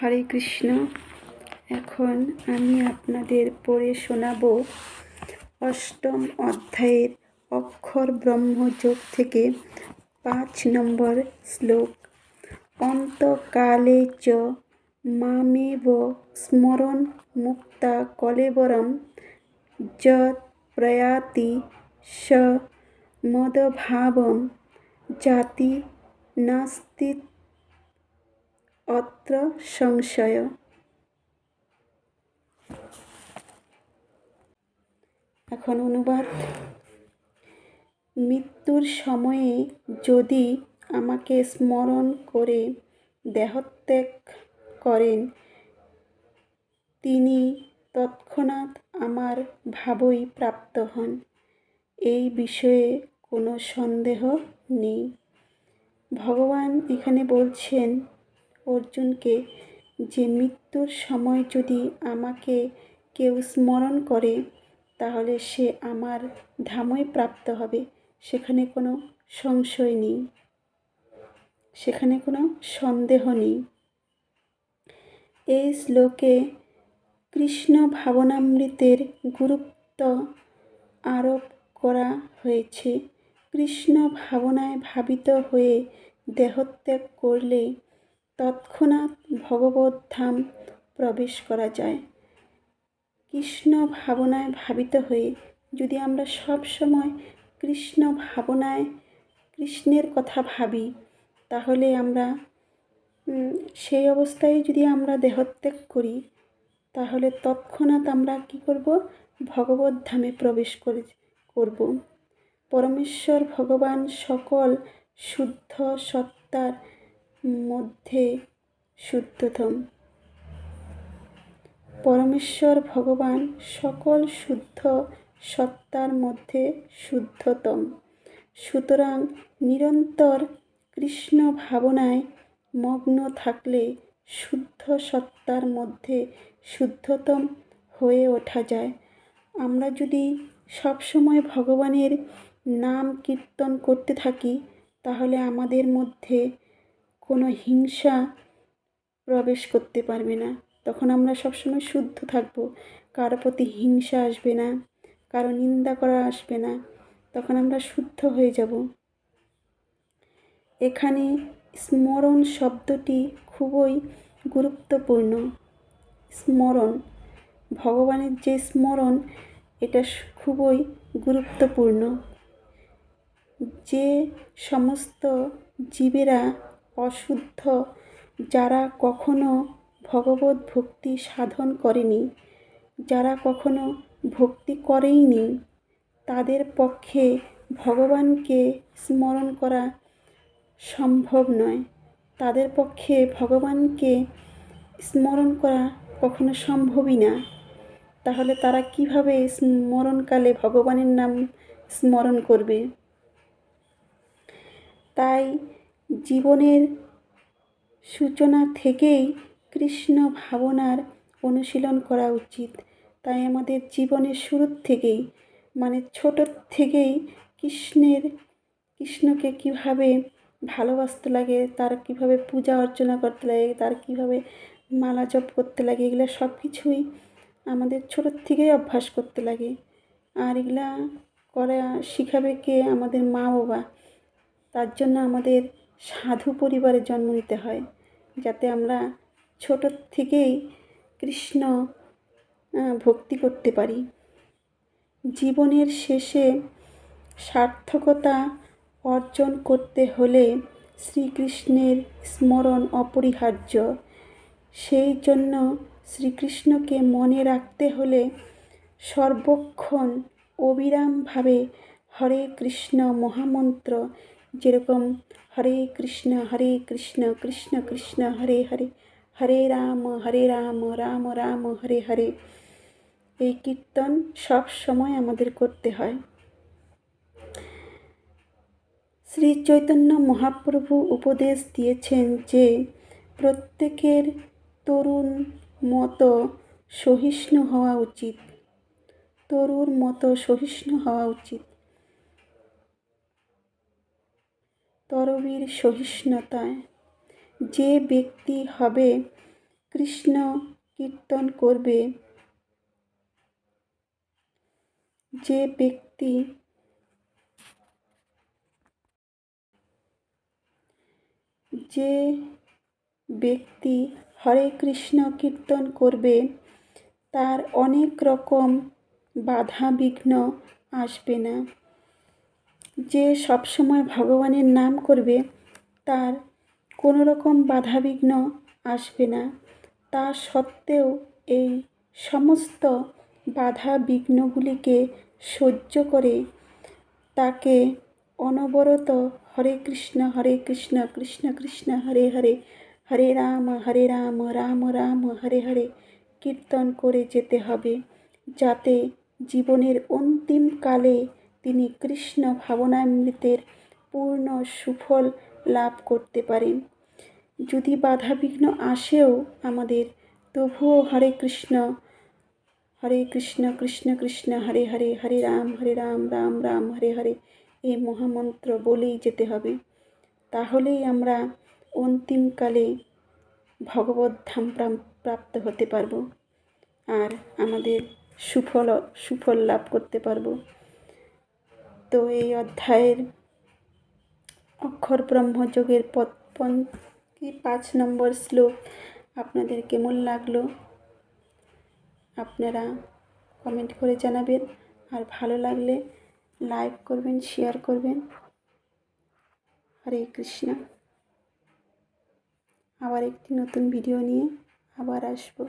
হরে কৃষ্ণ। এখন আমি আপনাদের পড়ে শোনাব অষ্টম অধ্যায়ের অক্ষর ব্রহ্মযোগ থেকে 5 নম্বর শ্লোক। অন্তকালে চ মামেব স্মরণ মুক্তা কলেবরম যৎ প্রয়াতি স মদভাবম জাতি নাস্তি অত্র সংশয়। এখন অনুবাদ। মৃত্যুর সময়ে যদি আমাকে স্মরণ করে দেহত্যাগ করেন, তিনি তৎক্ষণাৎ আমার ভাবই প্রাপ্ত হন, এই বিষয়ে কোনো সন্দেহ নেই। ভগবান এখানে বলছেন অর্জুনকে যে মৃত্যুর সময় যদি আমাকে কেউ স্মরণ করে তাহলে সে আমার ধামই প্রাপ্ত হবে, সেখানে কোনো সংশয় নেই, সেখানে কোনো সন্দেহ নেই। এই শ্লোকে কৃষ্ণ ভাবনামৃতের গুরুত্ব আরোপ করা হয়েছে। কৃষ্ণ ভাবনায় ভাবিত হয়ে দেহত্যাগ করলে তৎক্ষণাৎ ভগবত ধাম প্রবেশ করা যায়। কৃষ্ণ ভাবনায় ভাবিত হয়ে যদি আমরা সব সময় কৃষ্ণ ভাবনায় কৃষ্ণের কথা ভাবি, তাহলে আমরা সেই অবস্থায় যদি আমরা দেহত্যাগ করি তাহলে তৎক্ষণাৎ আমরা কী করব? ভগবত ধামে প্রবেশ করব। পরমেশ্বর ভগবান সকল শুদ্ধ সত্তার মধ্যে শুদ্ধতম। পরমেশ্বর ভগবান সকল শুদ্ধ সত্তার মধ্যে শুদ্ধতম। সুতরাং নিরন্তর কৃষ্ণ ভাবনায় মগ্ন থাকলে শুদ্ধ সত্তার মধ্যে শুদ্ধতম হয়ে ওঠা যায়। আমরা যদি সবসময় ভগবানের নাম কীর্তন করতে থাকি তাহলে আমাদের মধ্যে কোনো হিংসা প্রবেশ করতে পারবে না। তখন আমরা সবসময় শুদ্ধ থাকব, কারো প্রতি হিংসা আসবে না, কারো নিন্দা করা আসবে না, তখন আমরা শুদ্ধ হয়ে যাব। এখানে স্মরণ শব্দটি খুবই গুরুত্বপূর্ণ। স্মরণ, ভগবানের যে স্মরণ, এটা খুবই গুরুত্বপূর্ণ। যে সমস্ত জীবেরা অশুদ্ধ, যারা কখনো ভগবত ভক্তি সাধন করেনি, যারা কখনো ভক্তি করেইনি, তাদের পক্ষে ভগবানকে স্মরণ করা সম্ভব নয়। তাদের পক্ষে ভগবানকে স্মরণ করা কখনো সম্ভবই না। তাহলে তারা কিভাবে স্মরণকালে ভগবানের নাম স্মরণ করবে? তাই জীবনের সূচনা থেকেই কৃষ্ণ ভাবনার অনুশীলন করা উচিত। তাই আমাদের জীবনের শুরুর থেকেই, মানে ছোটোর থেকেই কৃষ্ণকে কীভাবে ভালোবাসতে লাগে, তার কীভাবে পূজা অর্চনা করতে লাগে, তার কীভাবে মালা জপ করতে লাগে, এগুলো সব কিছুই আমাদের ছোটোর থেকেই অভ্যাস করতে লাগে। আর এগুলা করা শিখাবে কে? আমাদের মা বাবা। তার জন্য আমাদের সাধু পরিবারে জন্ম নিতে হয়, যাতে আমরা ছোটোর থেকেই কৃষ্ণ ভক্তি করতে পারি। জীবনের শেষে সার্থকতা অর্জন করতে হলে শ্রীকৃষ্ণের স্মরণ অপরিহার্য। সেই জন্য শ্রীকৃষ্ণকে মনে রাখতে হলে সর্বক্ষণ অবিরামভাবে হরে কৃষ্ণ মহামন্ত্র, যেরকম হরে কৃষ্ণ কৃষ্ণ কৃষ্ণ হরে হরে, হরে রাম রাম রাম হরে হরে, এই কীর্তন সব সময় আমাদের করতে হয়। শ্রী চৈতন্য মহাপ্রভু উপদেশ দিয়েছেন যে প্রত্যেকের তরুর মতো সহিষ্ণু হওয়া উচিত। তরুর মতো সহিষ্ণু হওয়া উচিত। তরবীর সহিষ্ণুতায় যে ব্যক্তি হবে কৃষ্ণ কীর্তন করবে, যে ব্যক্তি হরে কৃষ্ণ কীর্তন করবে তার অনেক রকম বাধা বিঘ্ন আসবে না। যে সবসময় ভগবানের নাম করবে তার কোনো রকম বাধা বিঘ্ন আসবে না। তা সত্ত্বেও এই সমস্ত বাধা বিঘ্নগুলিকে সহ্য করে তাকে অনবরত হরে কৃষ্ণ কৃষ্ণ কৃষ্ণ হরে হরে, হরে রাম রাম রাম হরে হরে কীর্তন করে যেতে হবে, যাতে জীবনের অন্তিম কালে তিনি কৃষ্ণ ভাবনামৃতের পূর্ণ সুফল লাভ করতে পারেন। যদি বাধা বিঘ্ন আসেও আমাদের, তবুও হরে কৃষ্ণ কৃষ্ণ কৃষ্ণ হরে হরে, হরে রাম রাম রাম হরে হরে এই মহামন্ত্র বলেই যেতে হবে। তাহলেই আমরা অন্তিমকালে ভগবত ধাম প্রাপ্ত হতে পারব আর আমাদের সুফল লাভ করতে পারব। তো এই অধ্যায়ের অক্ষর ব্রহ্মযোগের 5 নম্বর শ্লোক আপনাদের কেমন লাগলো আপনারা কমেন্ট করে জানাবেন, আর ভালো লাগলে লাইক করবেন, শেয়ার করবেন। হরে কৃষ্ণ। আবার একটি নতুন ভিডিও নিয়ে আবার আসবো।